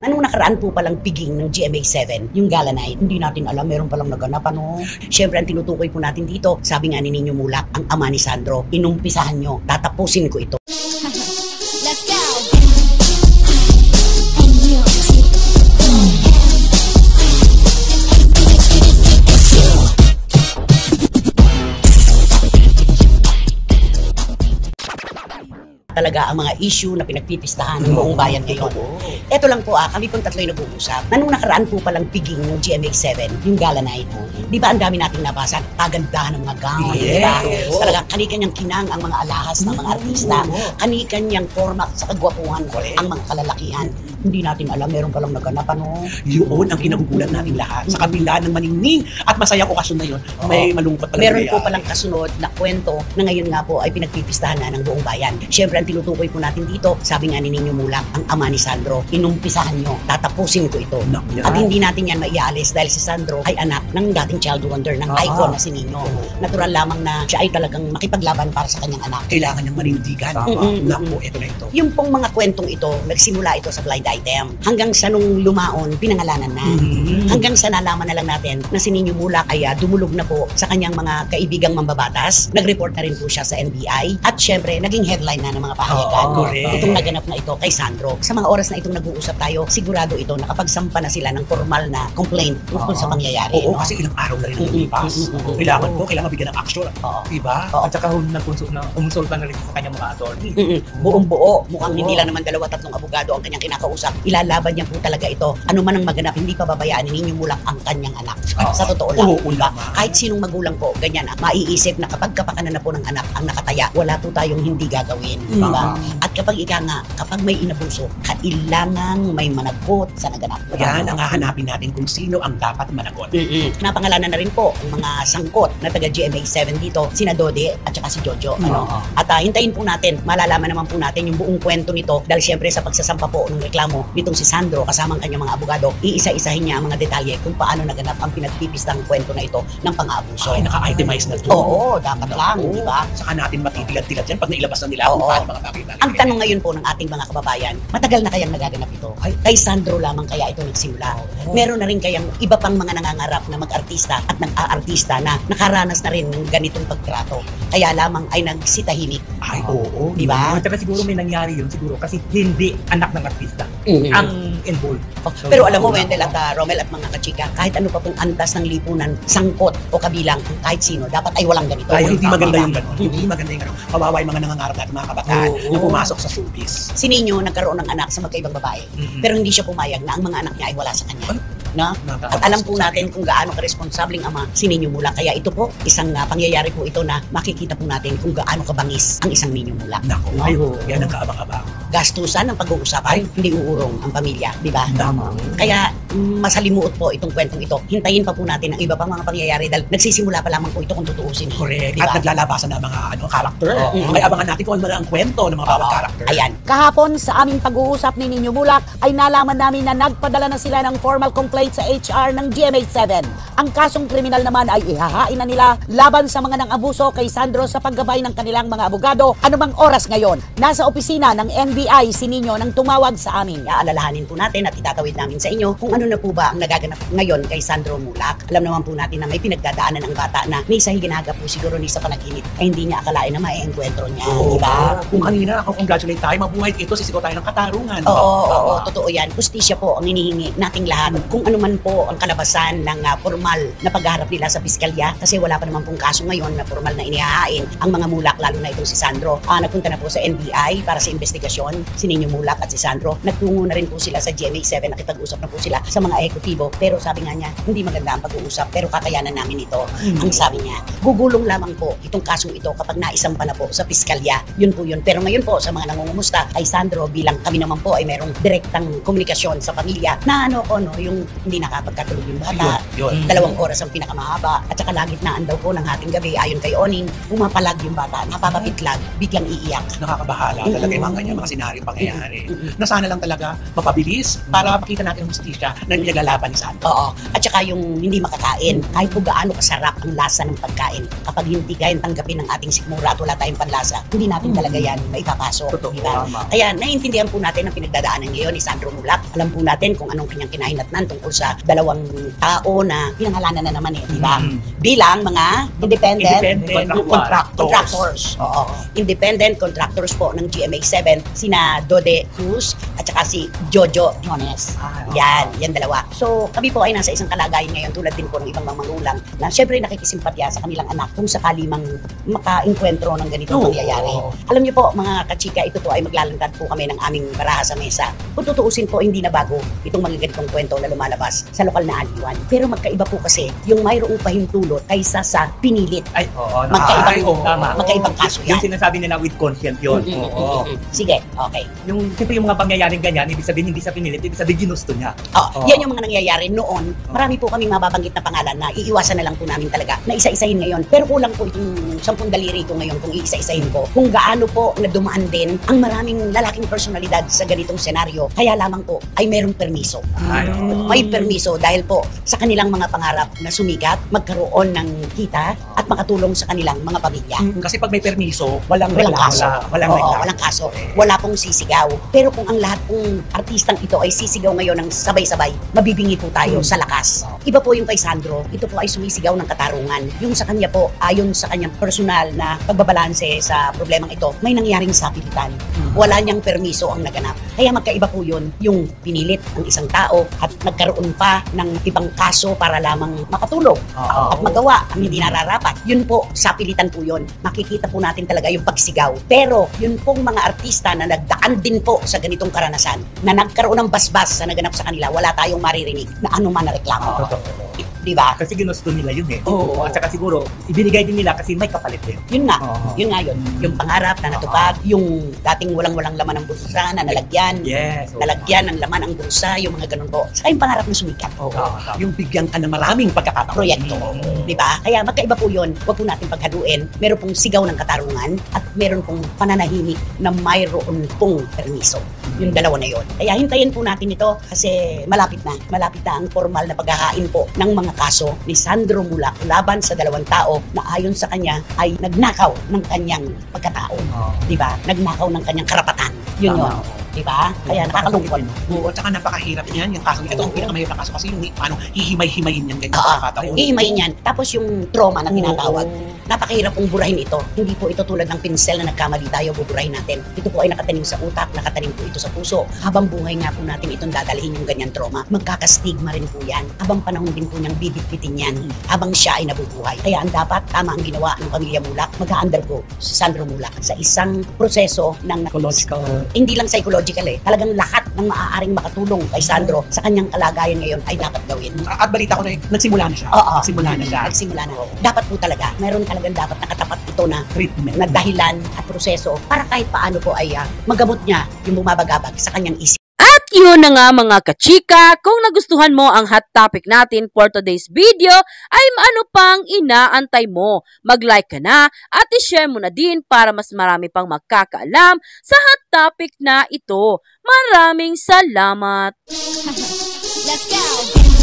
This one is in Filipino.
Anong nakaraan po palang piging ng GMA7, yung gala night, hindi natin alam, meron palang naganap, ano? Siyempre, ang tinutukoy po natin dito, sabi nga ni Nino Mulak, ang ama ni Sandro, inumpisahan nyo, tatapusin ko ito. Let's go! Talaga ang mga issue na pinagpipistahan ng buong bayan ngayon. Ito lang po kami pong tatlo'y nag-uusap. Anong nakaraan po palang piging ng GMA7, yung gala night. Di ba ang dami nating nabasa, kagandahan ng mga gown, di ba? Talaga kani-kanyang kinang ang mga alahas ng mga artista, kani-kanyang format sa kagwapuhan ang mga kalalakihan. Hindi natin alam, meron palang naganap, ano? Yun ang kinagugulat natin lahat. Sa kabila ng maningning at masayang okasyon na yun, may malungkot pala. Meron po palang kasunod na kwento na ngayon nga po ay pinagpipistahan na ng buong bayan. Siyempre, ang tinutukoy po natin dito, sabi nga ni Nino Mulak, ang ama ni Sandro, inumpisahan nyo, tatapusin ko ito. At hindi natin yan maialis dahil si Sandro ay anak ng dating child wonder, ng icon na si Nino. Natural lamang na siya ay talagang makipaglaban para sa kanyang anak. Kailangan niyang manindigan. Naku, ito na ito. Yung pong mga kwentong ito, nagsimula ito sa blind item. Hanggang sa nung lumaon, pinangalanan na. Hanggang sa nalaman na lang natin na si Nino Mulak ay dumulog na po sa kanyang mga kaibigang mambabatas. Nag-report na rin po siya sa NBI. At syempre, naging headline na ng mga pahayagan. Itong naganap na ito kay Sandro. Sa mga oras na itong nag-uusap tayo, sigurado ito nakapagsampa na sila ng formal na complaint tungkol sa pangyayari. Oo, kasi ilang araw na rin ang lumipas. Kailangan bigyan ng action. Diba? At saka umunsulta na rin sa kanyang mga attorney. Buong buo. Mukhang hindi lang naman 2-3 abogado ang kanyang kinakausap. Ilalaban niya po talaga ito. Ano man ang maganap, hindi pa babayaan ni Nino Mulak ang kanyang anak. Sa totoo lang. Diba? Kahit sinong magulang po, ganyan maiisip na kapag kapakanan na po ng anak ang nakataya, wala po tayong hindi gagawin. Diba? At kapag kapag may inabuso, kailangang may managot sa naganap. Yan ang hahanapin natin kung sino ang dapat managot. Napangalanan na rin po ang mga sangkot na taga GMA7 dito, sina Dode at saka si Jojo. At hintayin po natin, malalaman naman po natin yung buong kwento nito dahil siyempre sa pagsasampa po ng reklamo nitong si Sandro kasama ang kanyang mga abogado, iisa-isahin niya ang mga detalye kung paano naganap ang pinagpipistang kwento na ito ng pang-aabuso. Ay, naka-itemize na ito. Oo, dapat lang, di ba? Saka natin matitilad-tilad yan pag nailabas na nila kung paano mga bagay. Ang tanong ngayon po ng ating mga kababayan, matagal na kayang nagaganap ito? Kay Sandro lamang kaya ito nagsimula? Meron na rin kayang iba pang mga nangangarap na mag-artista at nag-aartista na nakaranas na rin ng ganitong pagtrato? Kaya lamang ay nagsitahimik. Ay, oo. Di ba? At saka siguro may nangyari yun siguro kasi hindi anak ng artista ang involved. Pero alam mo, Wendell at Romel at mga kachika, kahit ano pa pong antas ng lipunan, sangkot o kabilang, kahit sino, dapat ay walang ganito. Ay, hindi maganda yung gano'n. Hindi maganda yung gano'n. Kawawa yung mga nangangarap natin mga kabataan na pumasok sa showbiz. Si Nino nagkaroon ng anak sa magkaibang babae, pero hindi siya pumayag na ang mga anak niya ay wala sa kanya. No? At alam po natin kung gaano karesponsabling ama si Nino Mulak. Kaya ito po, isang pangyayari po ito na makikita po natin kung gaano kabangis ang isang Nino Mulak. Naku, no? Yan ang kaabang-abang. Gastusan ng pag-uusapan, hindi uurong ang pamilya, di ba? Kaya masalimuot po itong kwentong ito. Hintayin pa po natin ang iba pang mga pangyayari dahil nagsisimula pa lamang po ito kung tutuusin. Correct. Diba? At naglalabasan ng mga character. Kaya abangan natin kung ano ang kwento ng mga bawat character. Ayan. Kahapon sa aming pag-uusap ni Nino Mulak ay nalaman namin na nagpadala na sila ng formal complaint sa HR ng GMA7. Ang kasong kriminal naman ay ihahain na nila laban sa mga nang-abuso kay Sandro sa paggabay ng kanilang mga abogado. Anumang oras ngayon, nasa opisina ng NBI si Nino nang tumawag sa amin. Alalahanin po natin at itatawid namin sa inyo kung ano na po ba ang nagaganap ngayon kay Sandro Mulak. Alam naman po natin na may pinagdadaanan ang bata na may sa higinaga po siguro ni sa panaginip ay hindi niya akalain na maiengkwentro niya, di ba? Kung kanina ako congratulate tayo, mabuhay ito, sisigaw tayo ng katarungan. Oo, totoo yan. Hustisya po ang hinihingi nating lahat. Kung ano man po ang kalabasan ng formal na pagharap nila sa piskalya, kasi wala pa naman pong kaso ngayon na formal na inihahain ang mga Mulak, lalo na itong si Sandro. Nagpunta na po sa NBI para sa investigasyon, si Nino Mulak at si Sandro. Nagtungo na rin po sila sa GMA7, nakipag-usap na po sila sa mga ehekutibo. Pero sabi nga niya, hindi maganda ang pag-uusap, pero kakayanan namin ito. Ang sabi niya, gugulong lamang po itong kasong ito kapag naisampa na po sa piskalya. Yun po yun. Pero ngayon po, sa mga nangungumusta, kay Sandro, bilang kami naman po ay merong direktang komunikasyon sa pamilya na yung hindi nakapagkatulog yung bata. Yun. 2 oras ang pinakamahaba. At saka lagitnaan daw po ng hating gabi, ayon kay Oning, pumapalag yung bata, napapapitlag, biglang iiyak. Nakakabahala talaga yung mga ganyan, mga senaryo pangyayari. Na sana lang talaga mapabilis para makita natin ang justisya na nilagalaban ni Sandro. Oo. At saka yung hindi makakain, kahit po gaano kasarap ang lasa ng pagkain, kapag hindi kayang tanggapin ng ating sikmura at wala tayong panlasa, hindi natin talaga yan maipapasok. Totoo, Diba? tama. Kaya naiintindihan po natin ang pinagdadaanan ngayon ni Sandro Mulak. Alam po natin kung anong kanyang kinahinatnan tungkol sa 2 tao na pinangalanan na naman diba? Bilang mga independent contractors. Oo. Independent contractors po ng GMA7, sina Dode Cruz at saka si Jojo Jones. Yan dalawa. So, kami po ay nasa isang kalagayan ngayon tulad din po ng ibang mga magulang na syempre nakikisimpatya sa kanilang anak kung sakali mang maka-enkwentro ng ganitong mangyayari. Alam niyo po, mga kachika, ito po ay maglalantad po kami ng aming baraha sa mesa. Kung tutuusin po, hindi na bago itong mga ganitong kwento na lumalabas sa lokal na aliwan. Pero magkaiba po kasi yung mayroong pahintulot kaysa sa pinilit. Ay, oo. Magkaibang kaso yan. Yung sinasabi nila with consent yun. Oo. Sige, okay. Yung, siyempre yung mga pangyayaring ganyan, ibig sabihin hindi sa pinilit, ibig sabihin ginusto niya. Yan yung mga nangyayari noon. Marami po kaming mababanggit na pangalan na iiwasan na lang po namin talaga na isa-isahin ngayon. Pero kulang po itong 10 daliri ko ngayon kung iisa-isahin ko. Kung gaano po na dumaan din ang maraming lalaking personalidad sa ganitong senaryo. Kaya lamang po ay merong permiso. May permiso dahil po sa kanilang mga pangarap na sumikat, magkaroon ng kita at makatulong sa kanilang mga pamilya. Kasi pag may permiso, Walang kaso. Walang Oo, reklamo. walang kaso. Wala pong sisigaw. Pero kung ang lahat pong artistang ito ay sisigaw ngayon ng sabay-sabay, mabibingi po tayo sa lakas. Iba po yung kay Sandro, ito po ay sumisigaw ng katarungan. Yung sa kanya po, ayon sa kanyang personal na pagbabalanse sa problemang ito, may nangyaring sapilitan. Wala niyang permiso ang naganap. Kaya magkaiba po yun, yung pinilit ang isang tao at nagkaroon pa ng ibang kaso para lamang makatulong at magawa ang hindi nararapat. Yun po, sapilitan po yun. Makikita po natin talaga yung pagsigaw. Pero yun pong mga artista na nagdaan din po sa ganitong karanasan, na nagkaroon ng basbas sa naganap sa kanila, wala tayong maririnig na anuman na reklamo. Diba? Kasi ginusto nila yun eh. Oo. At saka siguro, ibinigay din nila kasi may kapalit din. Yun nga, Oo. yun nga yun. Yung pangarap na natupad, yung dating walang-walang laman ng bulsa na nalagyan, Yes. nalagyan ng laman ang bulsa, yung mga ganun po. Saka yung pangarap na sumikat. Yung bigyan ka ng maraming pagkakataon. Proyekto. Di ba? Kaya magkaiba po yun. Huwag po natin paghaluin. Meron pong sigaw ng katarungan at meron pong pananahimik na mayroon pong permiso. Yung dalawa na yun. Kaya hintayin po natin ito kasi malapit na. Malapit na ang formal na paghahain po ng mga kaso ni Sandro Mulak laban sa 2 tao na ayon sa kanya ay nagnakaw ng kanyang pagkatao. Di ba? Nagnakaw ng kanyang karapatan. Yun yun. Di ba? Kaya nakakalungkot. Oo, at saka napakahirap niyan. Yung kaso, ito ang pinakamahirap na kaso kasi yung paano hihimay-himayin yan ganyan Oo. pagkakataon. Iimayin yan. Tapos yung trauma na tinatawag. Napakahirap pong burahin ito. Hindi po ito tulad ng pinsel na nagkamali tayo, buburahin natin. Ito po ay nakatanim sa utak, nakatanim po ito sa puso. Habang buhay nga po natin itong dadalhin yung ganyan trauma, magkakastigma rin po yan. Habang panahon din po niyang bibitbitin yan. Habang siya ay nabubuhay. Kaya ang dapat, tama ang ginawa ng pamilya Mulak, mag-undergo si Sandro Mulak sa isang proseso ng Psychological. hindi lang psychological talagang lahat ng maaaring makatulong kay Sandro sa kanyang kalagayan ngayon ay dapat gawin. At balita ko na nagsimula na siya. Oo. Nagsimula na siya. Nagsimula na. Dapat po talaga, meron talagang dapat nakatapat ito na Treatment. na dahilan at proseso para kahit paano po ay magamot niya yung bumabagabag sa kanyang isip. At yun na nga mga kachika, kung nagustuhan mo ang hot topic natin for today's video, ay ano pang inaantay mo? Mag-like ka na at i-share mo na din para mas marami pang magkakaalam sa hot topic na ito. Maraming salamat! Let's go.